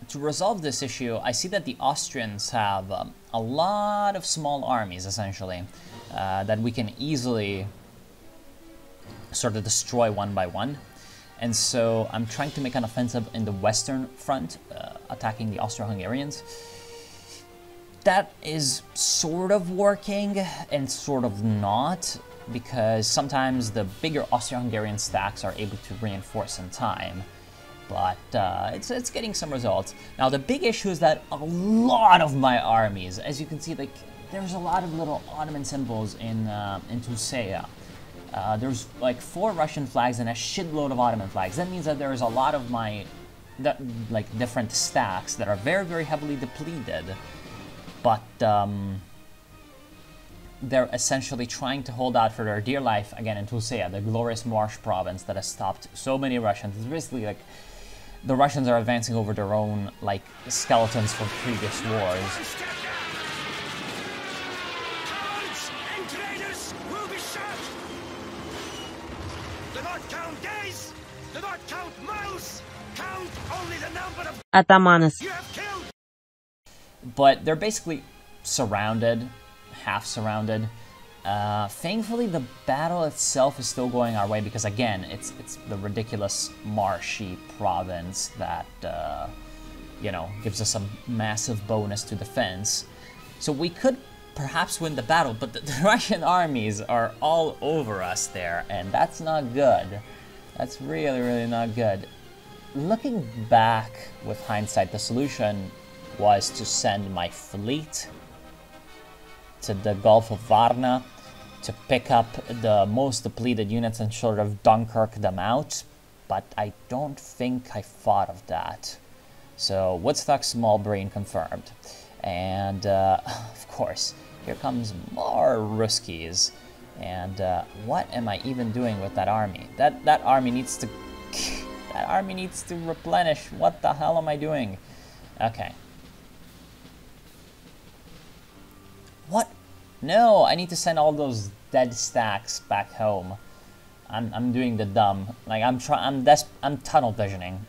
to resolve this issue, I see that the Austrians have a lot of small armies, essentially, that we can easily sort of destroy one by one. And so I'm trying to make an offensive in the western front, attacking the Austro-Hungarians. That is sort of working and sort of not, because sometimes the bigger Austro-Hungarian stacks are able to reinforce in time. But it's getting some results. Now the big issue is that a lot of my armies, as you can see, like there's a lot of little Ottoman symbols in Tusaia. There's like 4 Russian flags and a shitload of Ottoman flags. That means that there's a lot of my different stacks that are very, very heavily depleted. But they're essentially trying to hold out for their dear life again in Tusaia, the glorious marsh province that has stopped so many Russians. It's basically like the Russians are advancing over their own like skeletons from previous wars. Атаманас. But they're basically surrounded, half surrounded. Thankfully, the battle itself is still going our way because, again, it's the ridiculous marshy province that, you know, gives us a massive bonus to defense. So we could perhaps win the battle, but the Russian armies are all over us there, and that's not good. That's really, really not good. Looking back with hindsight, the solution was to send my fleet to the Gulf of Varna to pick up the most depleted units and sort of Dunkirk them out, but I don't think I thought of that. So Woodstock small brain confirmed. And of course, here comes more Ruskies. And what am I even doing with that army? That army needs to that army needs to replenish. What the hell am I doing? Okay. What? No, I need to send all those dead stacks back home. I'm doing the dumb. Like I'm tunnel visioning.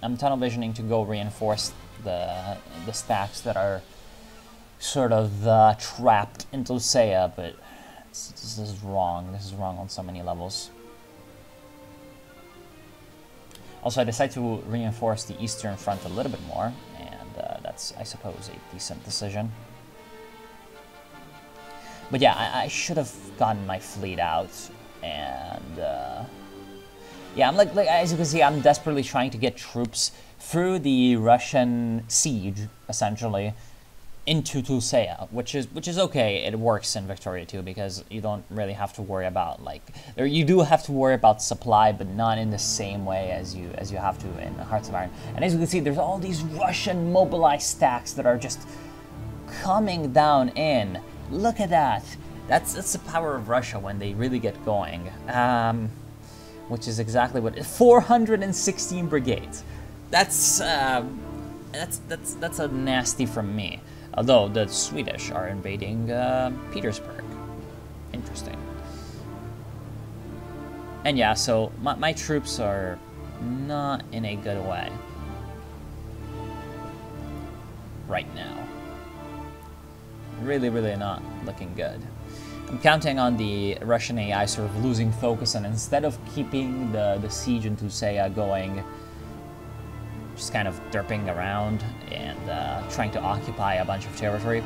I'm tunnel visioning to go reinforce the stacks that are sort of trapped into Seiya, but this is wrong. This is wrong on so many levels. Also, I decided to reinforce the eastern front a little bit more, and that's, I suppose, a decent decision. But yeah, I should have gotten my fleet out, and yeah, I'm like as you can see, I'm desperately trying to get troops through the Russian siege, essentially, into Tusaia, which is okay. It works in Victoria 2 because you don't really have to worry about you do have to worry about supply, but not in the same way as you have to in Hearts of Iron. And as you can see, there's all these Russian mobilized stacks that are just coming down in. Look at that. That's the power of Russia when they really get going. Which is exactly what 416 brigades. That's a nasty from me. Although the Swedish are invading Petersburg. Interesting. And yeah, so my troops are not in a good way right now. Really, really not looking good. I'm counting on the Russian AI sort of losing focus, and instead of keeping the siege into Seiya going, just kind of derping around and trying to occupy a bunch of territory.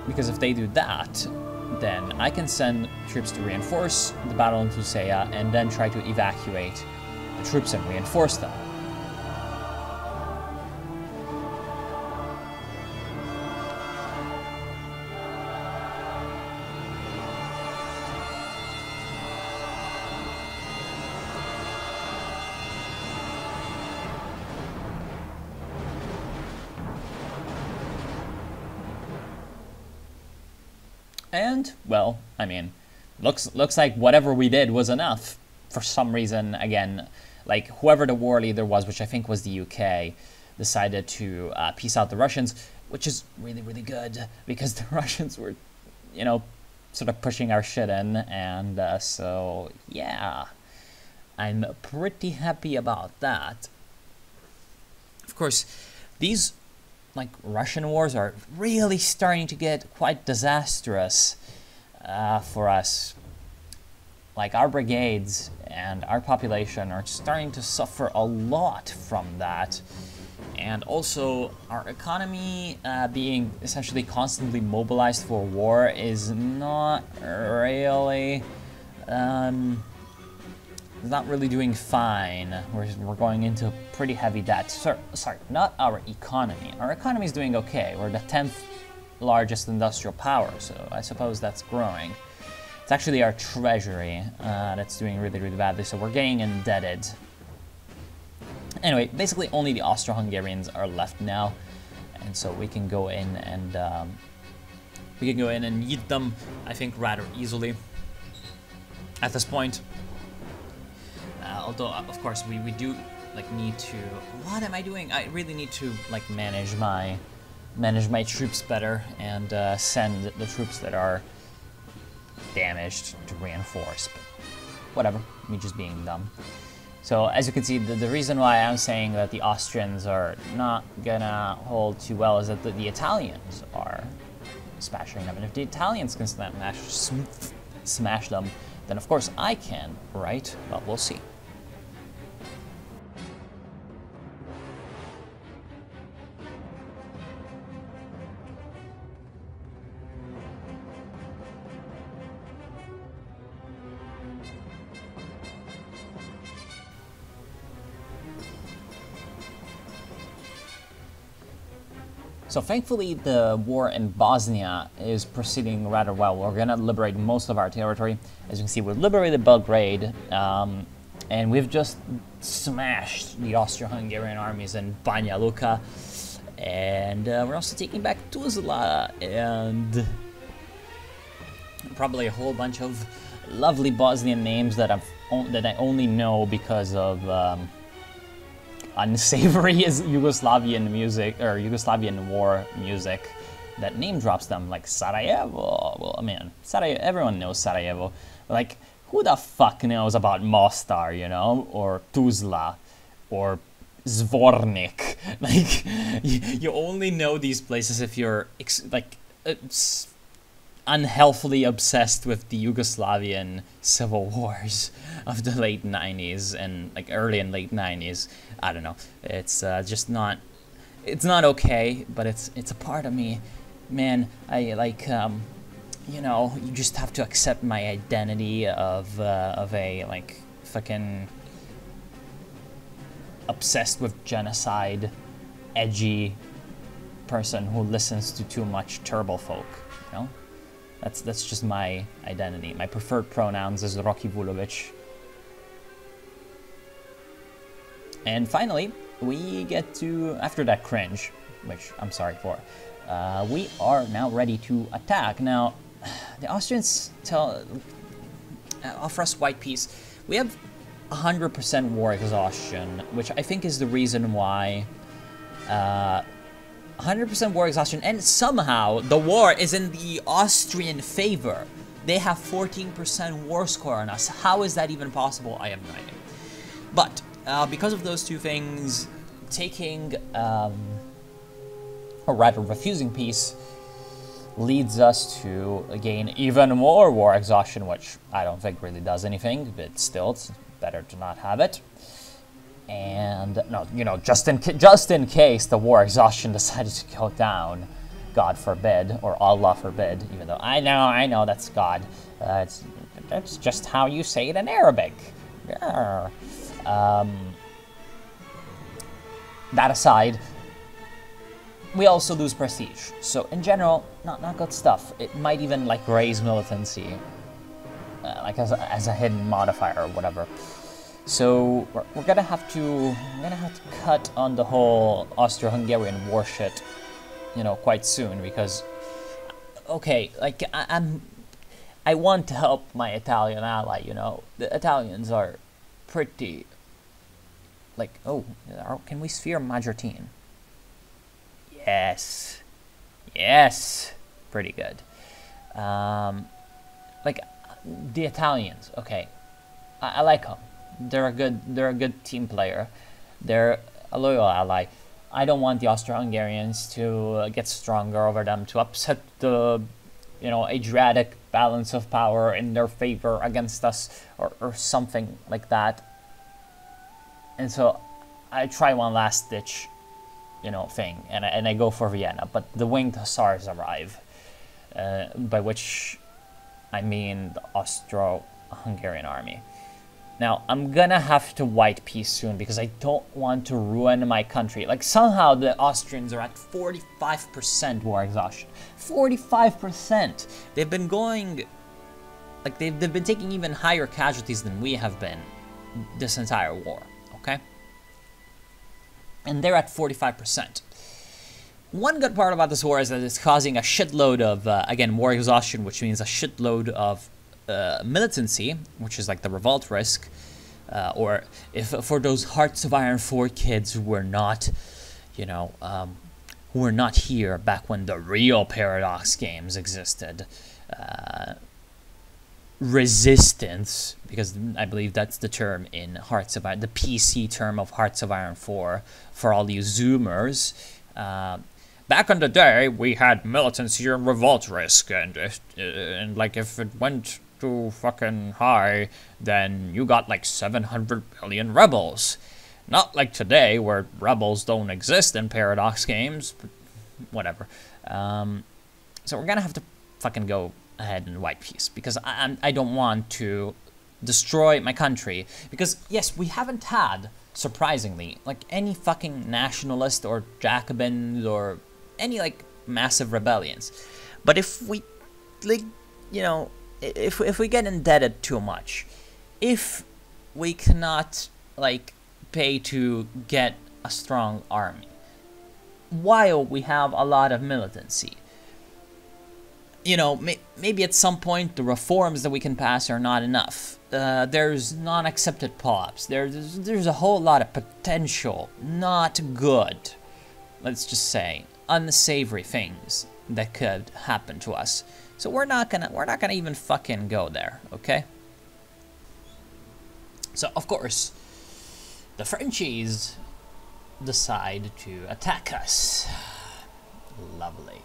Because if they do that, then I can send troops to reinforce the battle into Seiya and then try to evacuate the troops and reinforce them. And, well, I mean, looks like whatever we did was enough. For some reason, again, like, whoever the war leader was, which I think was the UK, decided to peace out the Russians, which is really, really good, because the Russians were, you know, sort of pushing our shit in, and so, yeah, I'm pretty happy about that. Of course, these like Russian wars are really starting to get quite disastrous for us. Like our brigades and our population are starting to suffer a lot from that. And also our economy being essentially constantly mobilized for war is not really doing fine. We're going into pretty heavy debt. Sorry, not our economy. Our economy is doing okay. We're the 10th largest industrial power, so I suppose that's growing. It's actually our treasury that's doing really, really badly, so we're getting indebted. Anyway, basically only the Austro-Hungarians are left now, and so we can go in and eat them, I think, rather easily at this point. Although, of course, we do like need to. What am I doing? I really need to like manage my troops better and send the troops that are damaged to reinforce. But whatever, me just being dumb. So as you can see, the reason why I'm saying that the Austrians are not gonna hold too well is that the Italians are smashing them, and if the Italians can smash them, then of course I can, right? Well, we'll see. So thankfully the war in Bosnia is proceeding rather well. We're gonna liberate most of our territory. As you can see, we've liberated Belgrade, and we've just smashed the Austro-Hungarian armies in Banja Luka. And we're also taking back Tuzla and probably a whole bunch of lovely Bosnian names that I only know because of unsavory Yugoslavian music, or Yugoslavian war music that name drops them, like Sarajevo. Well, man, Sarajevo, everyone knows Sarajevo. Like, who the fuck knows about Mostar, you know? Or Tuzla, or Zvornik. Like, you only know these places if you're, unhealthily obsessed with the Yugoslavian civil wars of the late 90s and like early and late 90s. I don't know. It's just not. It's not okay, but it's a part of me, man. I like you know, you just have to accept my identity of a like fucking obsessed with genocide, edgy person who listens to too much turbo folk. You know. That's just my identity. My preferred pronouns is Rocky Vulovic. And finally, we get to, after that cringe, which I'm sorry for, we are now ready to attack. Now, the Austrians offer us white peace. We have 100% war exhaustion, which I think is the reason why 100% war exhaustion, and somehow the war is in the Austrian favor. They have 14% war score on us. How is that even possible? I have no idea. But because of those two things, taking, or rather refusing peace, leads us to gain even more war exhaustion, which I don't think really does anything, but still, it's better to not have it. And no, you know, just in case the war exhaustion decided to go down, God forbid, or Allah forbid, even though I know that's God. That's just how you say it in Arabic. Yeah. That aside, we also lose prestige. So in general, not good stuff. It might even like raise militancy, like as a hidden modifier or whatever. So we're gonna have to cut on the whole Austro-Hungarian war shit, you know, quite soon, because okay, like I want to help my Italian ally, you know. The Italians are pretty like, oh, can we sphere Majertine? Yes, pretty good. Like the Italians, okay, I like them. They're a good team player. They're a loyal ally. I don't want the Austro-Hungarians to get stronger over them, to upset the, Adriatic balance of power in their favor against us, or something like that. And so I try one last ditch, thing, and I go for Vienna. But the winged hussars arrive, by which I mean the Austro-Hungarian army. Now, I'm gonna have to white peace soon because I don't want to ruin my country. Like, somehow the Austrians are at 45% war exhaustion. 45%! They've been going... Like, they've been taking even higher casualties than we have been this entire war, okay? And they're at 45%. One good part about this war is that it's causing a shitload of, again, war exhaustion, which means a shitload of militancy, which is like the revolt risk, or if for those Hearts of Iron 4 kids who were not, who were not here back when the real Paradox games existed, resistance, because I believe that's the term in Hearts of Iron, the PC term of Hearts of Iron 4 for all you Zoomers. Back in the day, we had militancy and revolt risk, and like if it went too fucking high, then you got like 700 billion rebels. Not like today, where rebels don't exist in Paradox games, but whatever. So we're gonna have to fucking go ahead and white peace, because I don't want to destroy my country, because yes, we haven't had, surprisingly, like any fucking nationalist or Jacobins or any like massive rebellions. But if we, like, if we get indebted too much, if we cannot like pay to get a strong army, while we have a lot of militancy, maybe at some point the reforms that we can pass are not enough. There's non-accepted POPs. There's a whole lot of potential not good, let's just say, unsavory things that could happen to us. So we're not gonna even fucking go there, okay? So of course, the Frenchies decide to attack us. Lovely.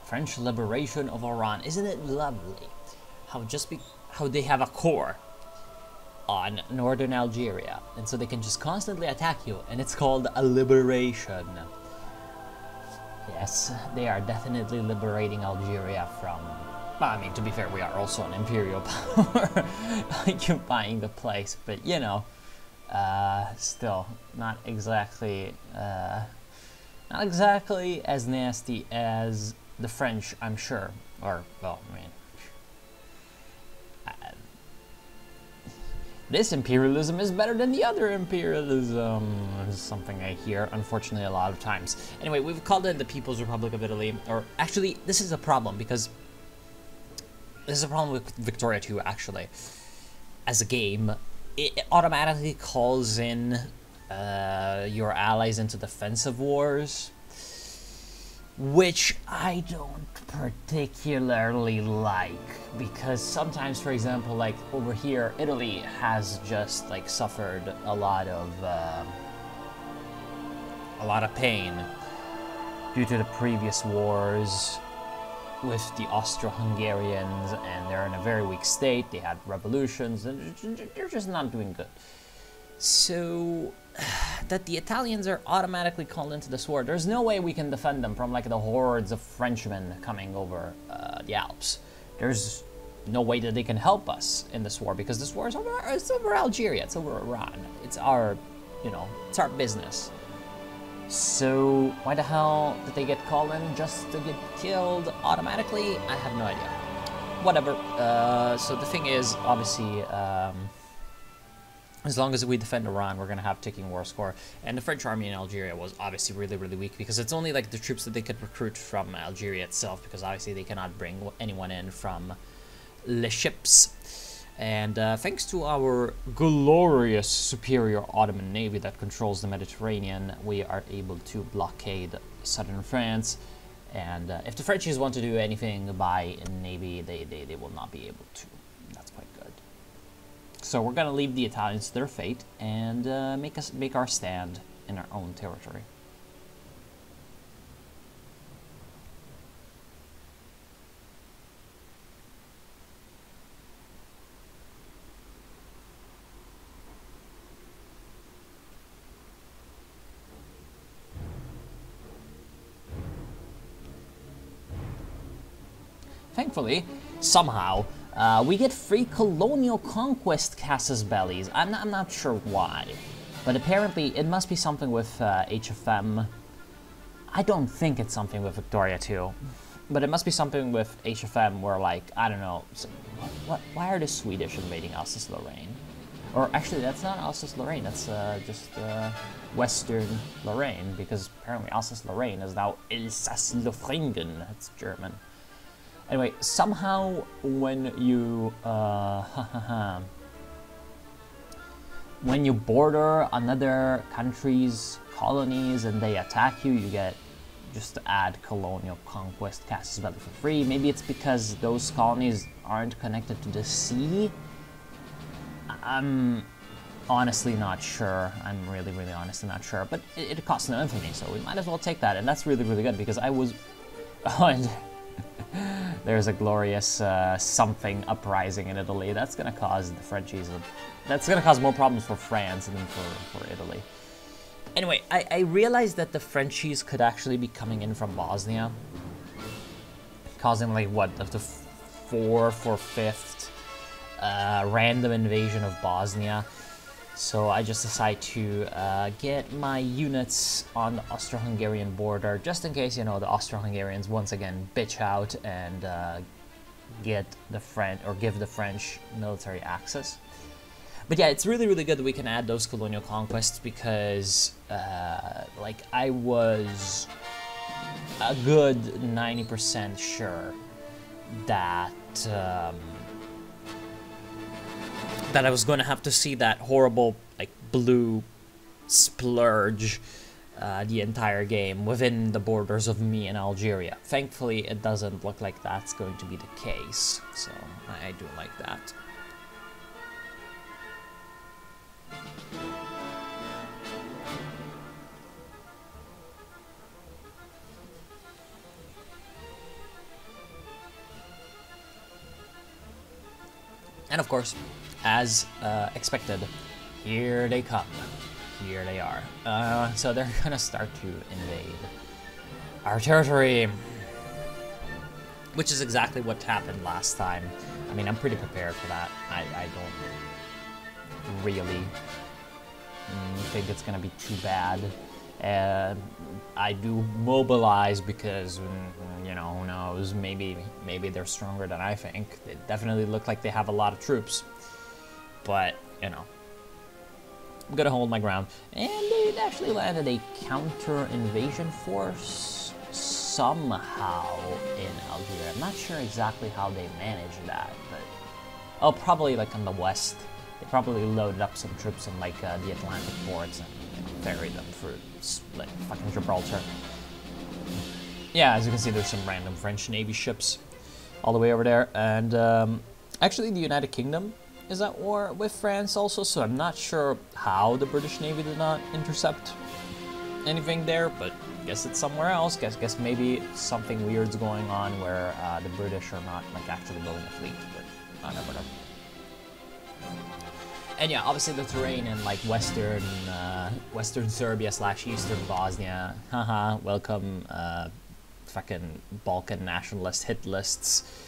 French liberation of Oran. Isn't it lovely? How they have a core on northern Algeria, and so they can just constantly attack you, and it's called a liberation. Yes, they are definitely liberating Algeria from... Well, I mean, to be fair, we are also an imperial power occupying the place, but, still, not exactly as nasty as the French, I'm sure. Or, well, I mean... this imperialism is better than the other imperialism, is something I hear, unfortunately, a lot of times. Anyway, we've called it the People's Republic of Italy, or actually, this is a problem, because this is a problem with Victoria 2, actually. As a game, it automatically calls in your allies into defensive wars, which I don't particularly like, because sometimes, for example, like over here, Italy has just like suffered a lot of pain due to the previous wars with the Austro-Hungarians, and they're in a very weak state. They had revolutions, and they're just not doing good. So that the Italians are automatically called into this war, there's no way we can defend them from like the hordes of Frenchmen coming over the Alps. There's no way that they can help us in this war, because this war is over Algeria, it's over Iran, it's our, it's our business. So why the hell did they get called in just to get killed automatically? I have no idea. Whatever. So the thing is, obviously, as long as we defend Iran, we're going to have ticking war score. And the French army in Algeria was obviously really, really weak, because it's only like the troops that they could recruit from Algeria itself, because obviously they cannot bring anyone in from les ships. And thanks to our glorious superior Ottoman navy that controls the Mediterranean, we are able to blockade southern France. And if the Frenchies want to do anything by navy, they will not be able to. That's quite good. So we're gonna leave the Italians to their fate and make our stand in our own territory. thankfully, somehow, we get free colonial conquest casus bellis. I'm not sure why, but apparently it must be something with HFM. I don't think it's something with Victoria too, but it must be something with HFM where, like, I don't know, why are the Swedish invading Alsace-Lorraine? Or actually, that's not Alsace-Lorraine, that's just Western Lorraine, because apparently Alsace-Lorraine is now Elsass-Lothringen, that's German. Anyway, somehow when you when you border another country's colonies and they attack you, you get just to add colonial conquest casus belli for free. Maybe it's because those colonies aren't connected to the sea. I'm honestly not sure. I'm really honestly not sure. But it costs no infamy, so we might as well take that. And that's really good because I was... Oh, and there's a glorious something uprising in Italy. That's gonna cause the Frenchies... That's gonna cause more problems for France than for Italy. Anyway, I realized that the Frenchies could actually be coming in from Bosnia, causing, like, what, the 4th or 5th random invasion of Bosnia. So I just decided to get my units on the Austro-Hungarian border, just in case, you know, the Austro-Hungarians once again bitch out and give the French military access. But yeah, it's really good that we can add those colonial conquests because, like, I was a good 90% sure that that I was going to have to see that horrible, like, blue splurge the entire game within the borders of me and Algeria. Thankfully, it doesn't look like that's going to be the case, so I do like that. And of course, as expected, here they come. Here they are. So they're gonna start to invade our territory, which is exactly what happened last time. I mean, I'm pretty prepared for that. I don't really think it's gonna be too bad. I do mobilize because, you know, who knows, maybe they're stronger than I think. They definitely look like they have a lot of troops. But, you know, I'm gonna hold my ground. And they actually landed a counter-invasion force somehow in Algeria. I'm not sure exactly how they managed that, but... Oh, probably, like, on the west. They probably loaded up some troops in, like, the Atlantic ports and ferried them through, like, fucking Gibraltar. Yeah, as you can see, there's some random French Navy ships all the way over there. And, actually, the United Kingdom is at war with France also, so I'm not sure how the British Navy did not intercept anything there, but I guess it's somewhere else. Guess maybe something weird's going on where the British are not, like, actually building a fleet, but I don't know. And yeah, obviously the terrain in, like, western Serbia / eastern Bosnia. Haha, welcome, fucking Balkan nationalist hit lists.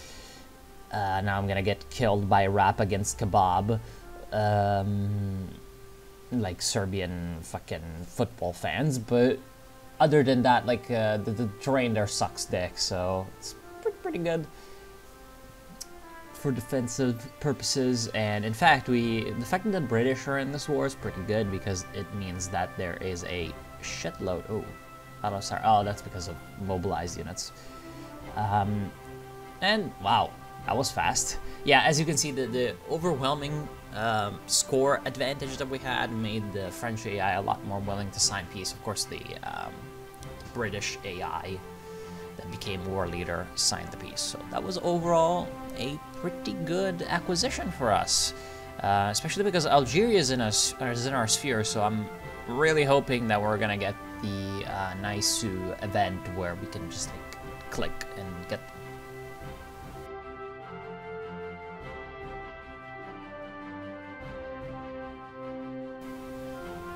Now I'm gonna get killed by rap against kebab. Like Serbian fucking football fans, but other than that, like, the terrain there sucks dick, so it's pretty good for defensive purposes. And in fact, the fact that the British are in this war is pretty good because it means that there is a shitload. Oh, sorry. Oh, that's because of mobilized units. And wow, that was fast. Yeah, as you can see, the overwhelming score advantage that we had made the French AI a lot more willing to sign peace. Of course, the British AI that became war leader signed the peace. So that was overall a pretty good acquisition for us, especially because Algeria is in our sphere. So I'm really hoping that we're gonna get the Naisu event where we can just, like, click and get.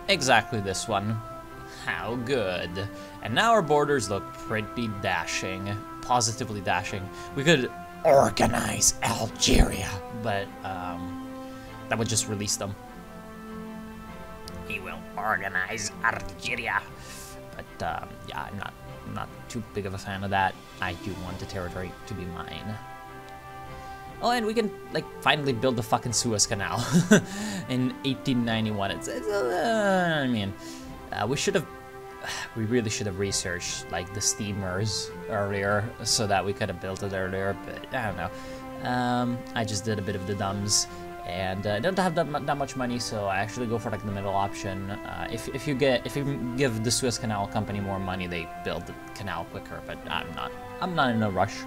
Exactly this one. How good. And now our borders look pretty dashing. Positively dashing. We could organize Algeria. But that would just release them. He will organize Algeria. But yeah, I'm not too big of a fan of that. I do want the territory to be mine. Oh, and we can like finally build the fucking Suez Canal in 1891. I mean, we really should have researched like the steamers earlier so that we could have built it earlier. But I don't know. I just did a bit of the dumbs. And I don't have that much money, so I actually go for like the middle option. If you give the Suez Canal Company more money, they build the canal quicker. But I'm not in a rush.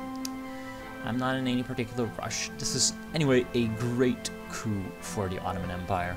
I'm not in any particular rush. This is anyway a great coup for the Ottoman Empire.